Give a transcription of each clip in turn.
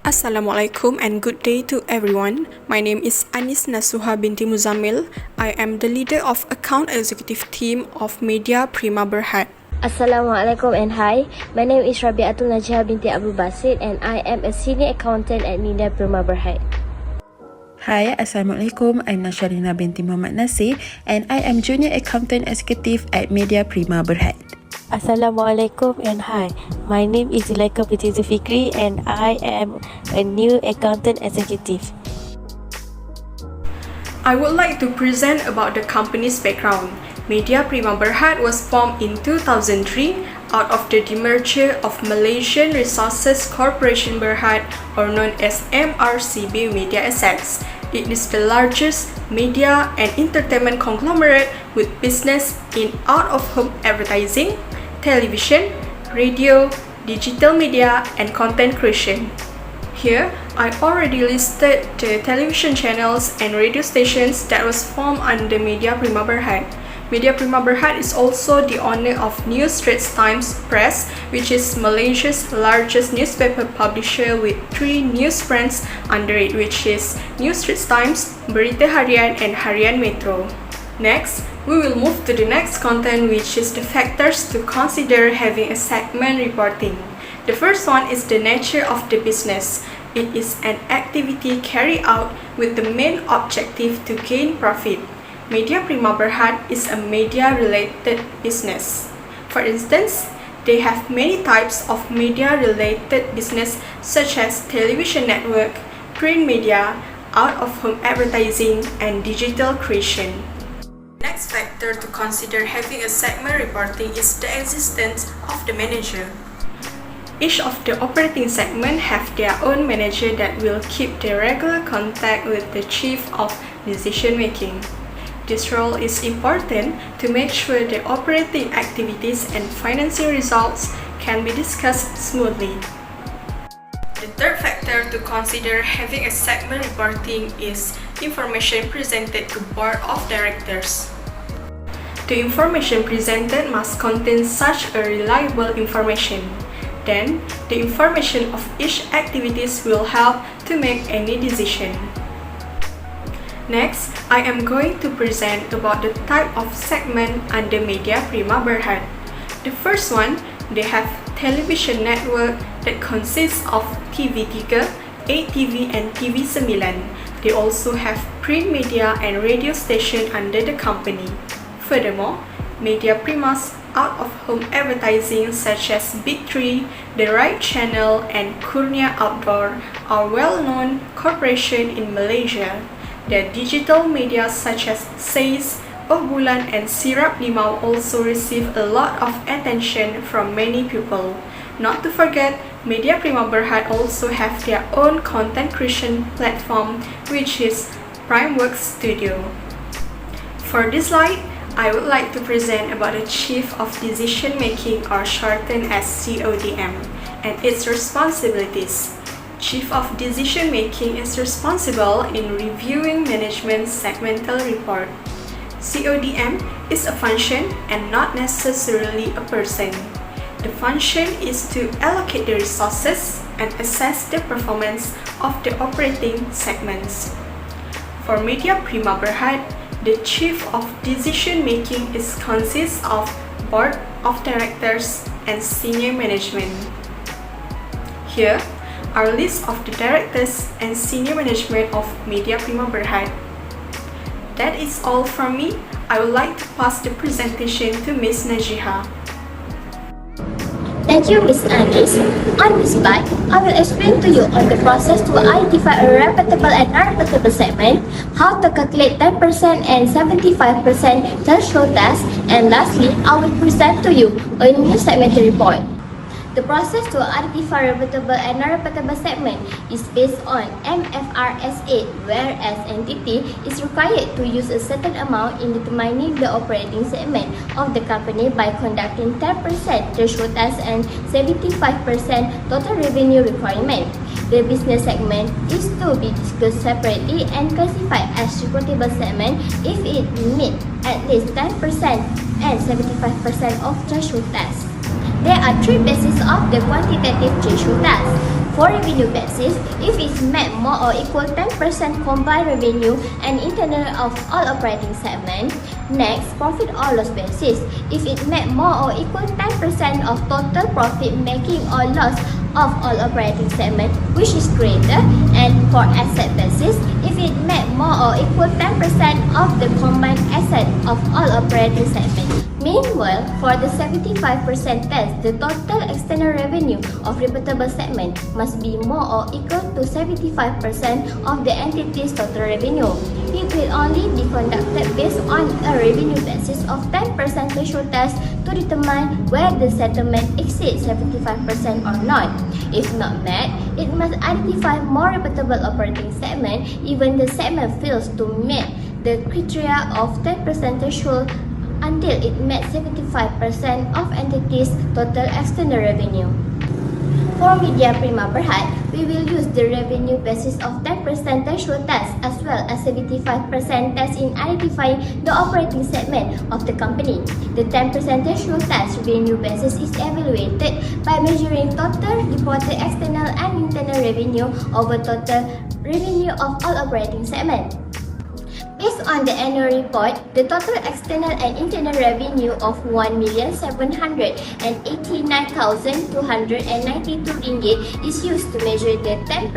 Assalamualaikum and good day to everyone. My name is NASUHA binti MUZAMMIL. I am the leader of Account Executive Team of Media Prima Berhad. Assalamualaikum and hi. My name is RABI'ATUL NAJIHA binti BASID and I am a senior accountant at Media Prima Berhad. Hi, Assalamualaikum. I'm Nasharina binti Mohamad Nasir and I am Junior Accountant Executive at Media Prima Berhad. Assalamualaikum and hi. My name is ZULAIKHA binti ZULFIKRI and I am a new accountant executive. I would like to present about the company's background. Media Prima Berhad was formed in 2003 out of the demerger of Malaysian Resources Corporation Berhad, or known as MRCB Media Assets. It is the largest media and entertainment conglomerate with business in out-of-home advertising, television, radio, digital media, and content creation. Here, I already listed the television channels and radio stations that was formed under Media Prima Berhad. Media Prima Berhad is also the owner of New Straits Times Press, which is Malaysia's largest newspaper publisher with 3 news brands under it, which is New Straits Times, Berita Harian, and Harian Metro. Next, we will move to the next content, which is the factors to consider having a segment reporting. The first one is the nature of the business. It is an activity carried out with the main objective to gain profit. Media Prima Berhad is a media-related business. For instance, they have many types of media-related business such as television network, print media, out-of-home advertising, and digital creation. Next factor to consider having a segment reporting is the existence of the manager. Each of the operating segment have their own manager that will keep the regular contact with the chief of decision making. This role is important to make sure the operating activities and financing results can be discussed smoothly. The third factor to consider having a segment reporting is information presented to Board of Directors. The information presented must contain such a reliable information. Then, the information of each activities will help to make any decision. Next, I am going to present about the type of segment under Media Prima Berhad. The first one, they have television network that consists of TV3, ATV, and TV9. They also have print media and radio station under the company. Furthermore, Media Prima's out-of-home advertising such as Big 3, The Right Channel, and Kurnia Outdoor are well-known corporations in Malaysia. Their digital media such as Says, Bulan, and Sirap Limau also receive a lot of attention from many people. Not to forget, Media Prima Berhad also have their own content creation platform, which is Primeworks Studio. For this slide, I would like to present about the Chief of Decision Making, or shortened as CODM, and its responsibilities. Chief of Decision Making is responsible in reviewing management's segmental report. CODM is a function and not necessarily a person. The function is to allocate the resources and assess the performance of the operating segments. For Media Prima Berhad, the Chief of Decision Making consists of Board of Directors and Senior Management. Here, our list of the directors and senior management of Media Prima Berhad. That is all from me. I would like to pass the presentation to Ms. NAJIHA. Thank you, Ms. Anis. On this slide, I will explain to you on the process to identify a reputable and non-reputable segment, how to calculate 10% and 75% threshold test, and lastly, I will present to you a new segmental report. The process to identify reputable and non-reputable segment is based on MFRS 8, whereas entity is required to use a certain amount in determining the operating segment of the company by conducting 10% threshold test and 75% total revenue requirement. The business segment is to be disclosed separately and classified as reputable segment if it meets at least 10% and 75% of threshold test. There are 3 bases of the quantitative threshold test. For revenue basis, if it's met more or equal 10% combined revenue and internal of all operating segment. Next, profit or loss basis, if it met more or equal 10% of total profit making or loss of all operating segment, which is greater. And for asset basis, if it met more or equal 10% of the combined asset of all operating segment. Meanwhile, for the 75% test, the total external revenue of reportable segment must be more or equal to 75% of the entity's total revenue. It will only be conducted based on a revenue basis of 10% threshold test to determine whether the settlement exceeds 75% or not. If not met, it must identify more reportable operating segment even the segment fails to meet the criteria of 10% threshold until it met 75% of entity's total external revenue. For Media Prima Berhad, we will use the revenue basis of 10% threshold test as well as 75% test in identifying the operating segment of the company. The 10% threshold test revenue basis is evaluated by measuring total reported external and internal revenue over total revenue of all operating segments. Based on the annual report, the total external and internal revenue of RM1,789,292 is used to measure the 10%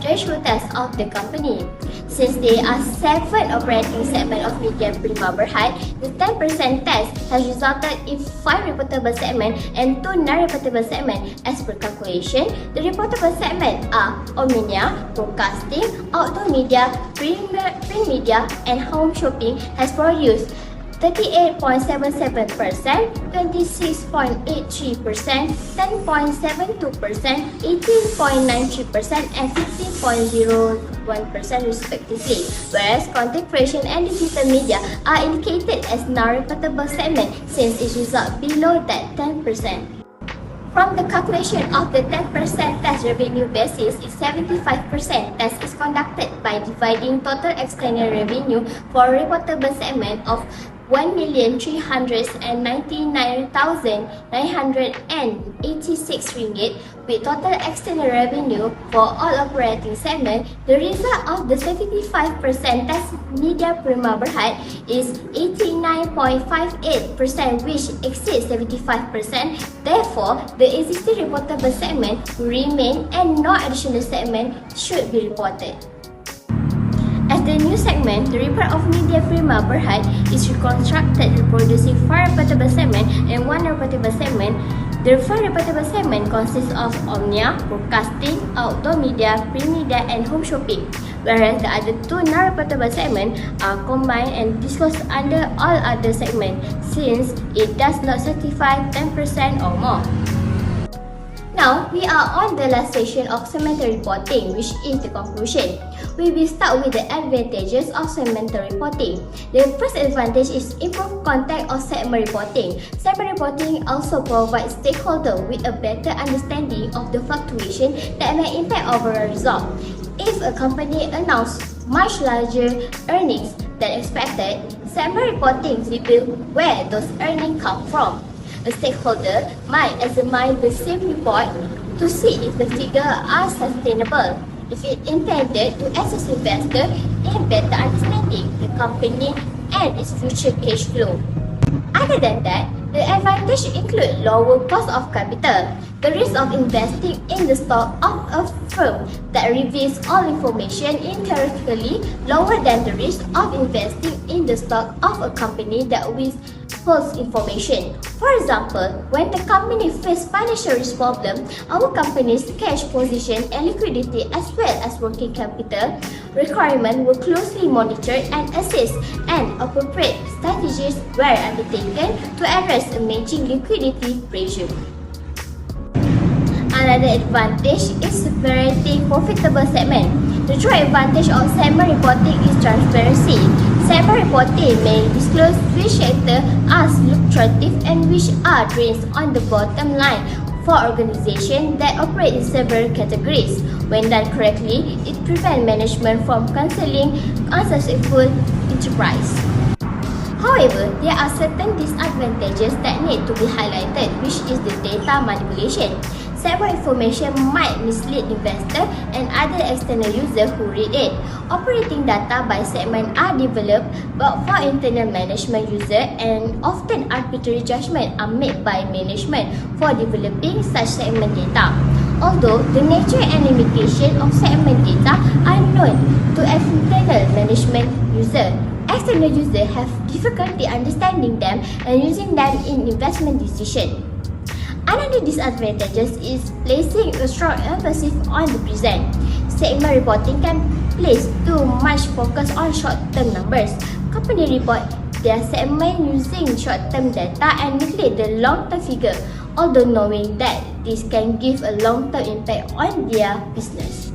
threshold test of the company. Since there are 7 operating segments of Media Prima Berhad, the 10% test has resulted in 5 reportable segments and 2 non-reportable segments. As per calculation, the reportable segments are Omnia, Broadcasting, Outdoor Media, Print Media, and Home Shopping has produced 38.77%, 26.83%, 10.72%, 18.93%, and 15.01% respectively, whereas content creation and digital media are indicated as non-reportable segment since it results below that 10%. From the calculation of the 10% test revenue basis, 75% test is conducted by dividing total external revenue for reportable segment of RM1,399,986 with total external revenue for all operating segments. The result of the 75% test Media Prima Berhad is 89.58%, which exceeds 75%. Therefore, the existing reportable segment will remain and no additional segment should be reported. As the new segment, the report of Media Prima Berhad is reconstructed reproducing 5 reportable segments and 1 reportable segment. The 5 reportable segment consists of Omnia, Broadcasting, Outdoor Media, Print Media, and Home Shopping, whereas the other 2 non-reportable segments are combined and disclosed under all other segments since it does not certify 10% or more. Now, we are on the last session of segmental reporting, which is the conclusion. We will start with the advantages of segmental reporting. The first advantage is improved context of segment reporting. Segment reporting also provides stakeholders with a better understanding of the fluctuation that may impact overall result. If a company announces much larger earnings than expected, segment reporting reveals where those earnings come from. A stakeholder might examine the same report to see if the figures are sustainable. If it intended to assist investors in better understanding the company and its future cash flow. Other than that, the advantage include lower cost of capital. The risk of investing in the stock of a firm that reveals all information incorrectly lower than the risk of investing in the stock of a company that withholds false information. For example, when the company faces financial risk problem, our company's cash position and liquidity as well as working capital requirement will closely monitored and assessed, and appropriate strategies were undertaken to address emerging liquidity pressure. Another advantage is separating profitable segment. The true advantage of segment reporting is transparency. Segment reporting may disclose which sectors are lucrative and which are drains on the bottom line for organizations that operate in several categories. When done correctly, it prevents management from cancelling unsuccessful enterprise. How However, there are certain disadvantages that need to be highlighted, which is the data manipulation. Segment information might mislead investor and other external users who read it. Operating data by segment are developed but for internal management user, and often arbitrary judgment are made by management for developing such segment data. Although the nature and limitation of segment data are known to internal management user, external users have difficulty understanding them and using them in investment decision. Another disadvantage is placing a strong emphasis on the present. Segment reporting can place too much focus on short-term numbers. Company report their segment using short-term data and neglect the long-term figure, although knowing that this can give a long-term impact on their business.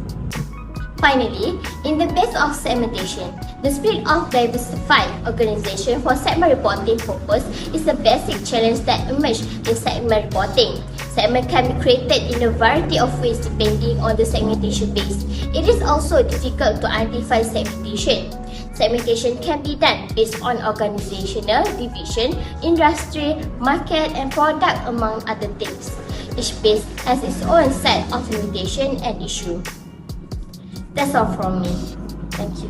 Finally, in the base of segmentation, the spirit of diversified organization for segment reporting purpose is a basic challenge that emerges in segment reporting. Segment can be created in a variety of ways depending on the segmentation base. It is also difficult to identify segmentation. Segmentation can be done based on organizational division, industry, market, and product, among other things. Each base has its own set of limitation and issue. That's all from me. Thank you.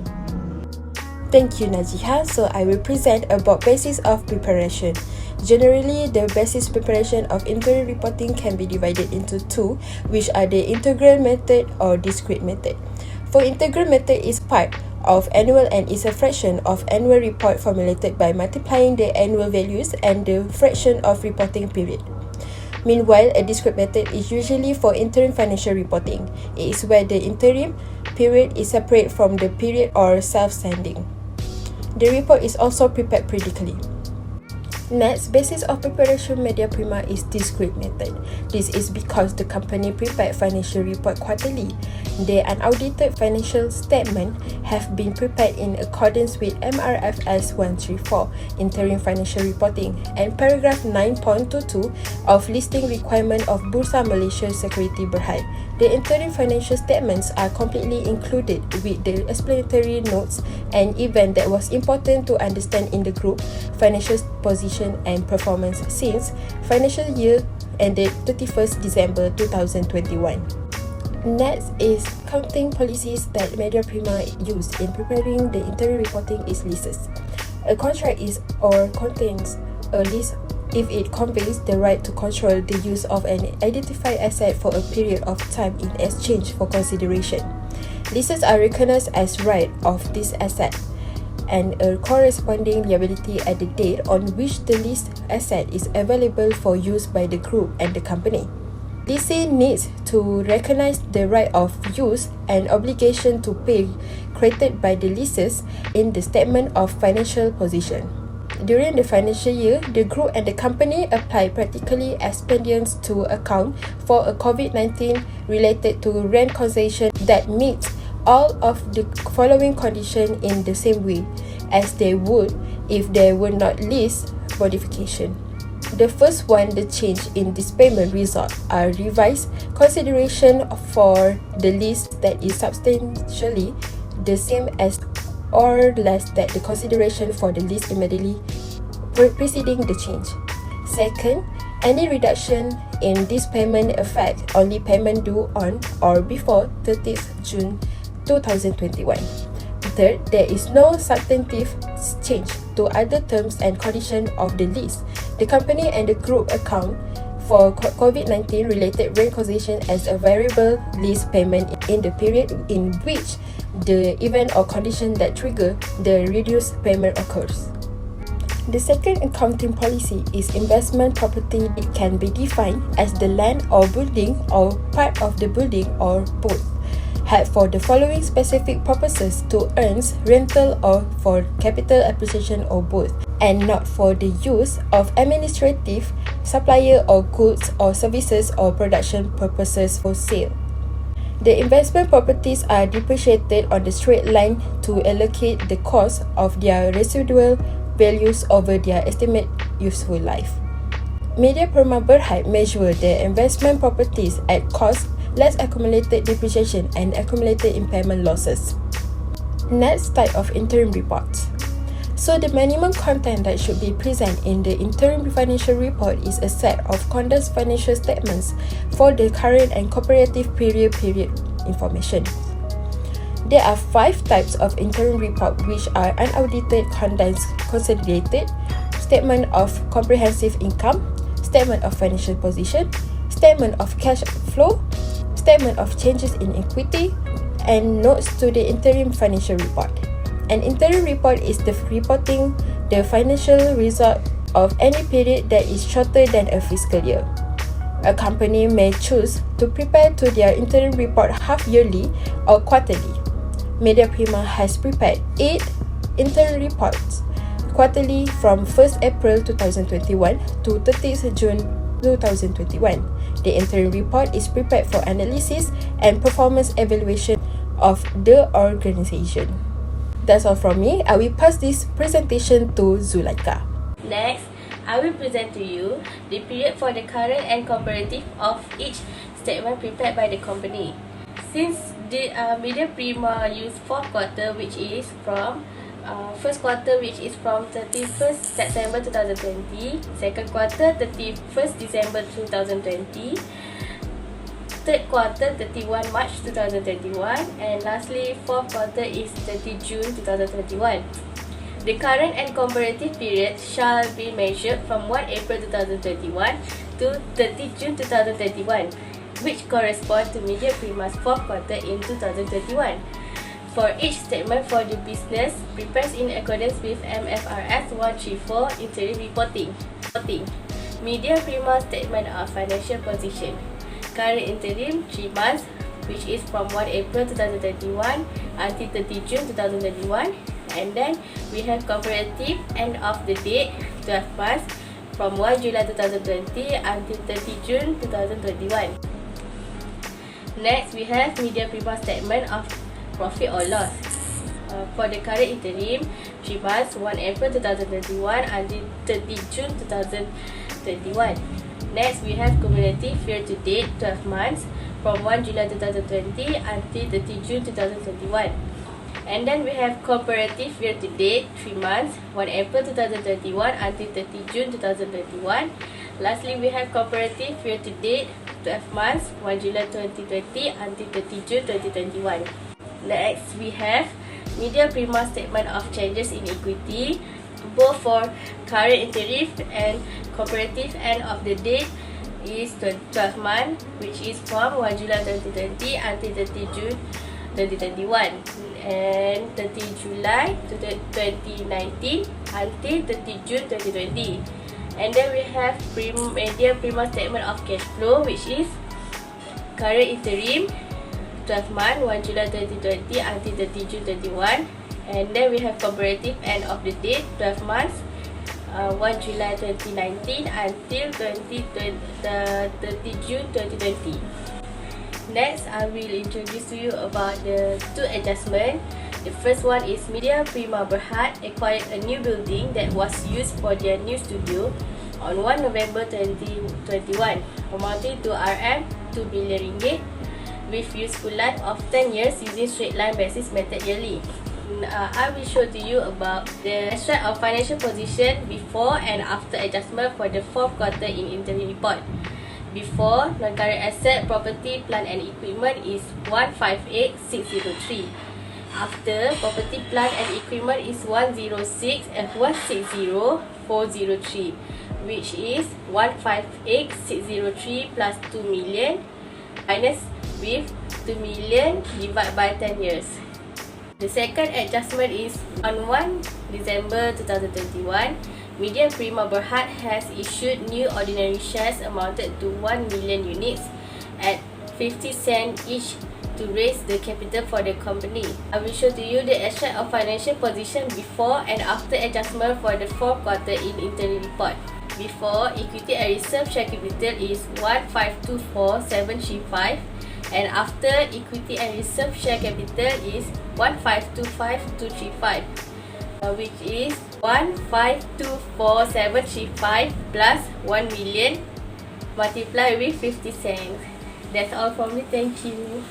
Thank you, NAJIHA. So I will present about basis of preparation. Generally, the basis preparation of interim reporting can be divided into two, which are the integral method or discrete method. For integral method is part of annual and is a fraction of annual report formulated by multiplying the annual values and the fraction of reporting period. Meanwhile, a discrete method is usually for interim financial reporting. It is where the interim period is separate from the period or self-standing. The report is also prepared periodically. Next, basis of preparation Media Prima is discrete method. This is because the company prepared financial report quarterly. The unaudited financial statement have been prepared in accordance with MRFS 134, Interim Financial Reporting, and paragraph 9.22 of listing requirement of Bursa Malaysia Security Berhad. The interim financial statements are completely included with the explanatory notes and event that was important to understand in the group financial position and performance since financial year ended 31st December 2021. Next is accounting policies that Media Prima used in preparing the interim reporting is leases. A contract is or contains a lease if it conveys the right to control the use of an identified asset for a period of time in exchange for consideration. Leases are recognized as right of this asset and a corresponding liability at the date on which the leased asset is available for use by the group and the company. Lessee needs to recognize the right of use and obligation to pay created by the leases in the statement of financial position. During the financial year, the group and the company apply practically expedients to account for a COVID-19 related to rent concession that meets all of the following conditions in the same way as they would if there were not lease modification. The first one, the change in this payment result are revised consideration for the lease that is substantially the same as or less than the consideration for the lease immediately preceding the change. Second, any reduction in this payment affect only payment due on or before 30th June 2021. Third, there is no substantive change to other terms and conditions of the lease. The company and the group account for COVID-19 related rent concession as a variable lease payment in the period in which the event or condition that trigger the reduced payment occurs. The second accounting policy is investment property. It can be defined as the land or building or part of the building or both had for the following specific purposes to earn rental or for capital appreciation or both, and not for the use of administrative, supplier or goods or services or production purposes for sale. The investment properties are depreciated on the straight line to allocate the cost of their residual values over their estimate useful life. Media Prima Berhad measure the investment properties at cost less accumulated depreciation and accumulated impairment losses. Next type of interim reports. So the minimum content that should be present in the interim financial report is a set of condensed financial statements for the current and comparative period information. There are 5 types of interim report, which are unaudited, condensed, consolidated, statement of comprehensive income, statement of financial position, statement of cash flow, statement of changes in equity, and notes to the interim financial report. An interim report is the reporting the financial result of any period that is shorter than a fiscal year. A company may choose to prepare to their interim report half-yearly or quarterly. Media Prima has prepared 8 interim reports quarterly from 1st April 2021 to 30th June 2021. The interim report is prepared for analysis and performance evaluation of the organization. That's all from me. I will pass this presentation to Zulaikha. Next, I will present to you the period for the current and comparative of each statement prepared by the company. Since the Media Prima use 4th quarter, which is from first quarter, which is from 31st September 2020, second quarter 31st December 2020, third quarter 31 March 2021, and lastly 4th quarter is 30 June 2021. The current and comparative period shall be measured from 1 April 2021 to 30 June 2021, which correspond to Media Prima's 4th quarter in 2021. For each statement for the business prepared in accordance with FAR570 interim reporting. Media Prima statement of financial position. Current interim 3 months, which is from 1 April 2021 until 30 June 2021. And then we have comparative end of the date 12 months from 1 July 2020 until 30 June 2021. Next, we have Media Prima statement of profit or loss. For the current interim 3 months, 1 April 2021 until 30 June 2021. Next, we have cumulative year to date 12 months from 1 July 2020 until 30 June 2021. And then we have comparative year to date 3 months, 1 April 2021 until 30 June 2021. Lastly, we have comparative year to date 12 months, 1 July 2020 until 30 June 2021. Next, we have Media Prima statement of changes in equity, both for current interim and comparative end of the date is 12 months, which is from 1 July 2020 until 30 June 2021, and 30 July 2019 until 30 June 2020. And then we have Media Prima statement of cash flow, which is current interim 12 months, 1 July 2020 until 30 June 2021. And then we have comparative end of the date 12 months, 1 July 2019 until 30 June 2020. Next, I will introduce to you about the 2 adjustments. The first one is Media Prima Berhad acquired a new building that was used for their new studio on 1 November 2021, amounting to Rm2 billion ringgit with useful life of 10 years using straight line basis method yearly. I will show to you about the extract of financial position before and after adjustment for the 4th quarter in interim report. Before, non-current asset, property, plant and equipment is 158,603. After, property, plant and equipment is 106,403, which is 158,603 plus 2 million minus with 2 million divided by 10 years. The second adjustment is on 1 December 2021, Media Prima Berhad has issued new ordinary shares amounted to 1 million units at 50 cents each to raise the capital for the company. I will show to you the extract of financial position before and after adjustment for the 4th quarter in interim report. Before, equity and reserve share capital is 1524735, and after, equity and reserve share capital is 1525235, which is 1524735 plus 1 million multiplied with 50 cents. That's all from me. Thank you.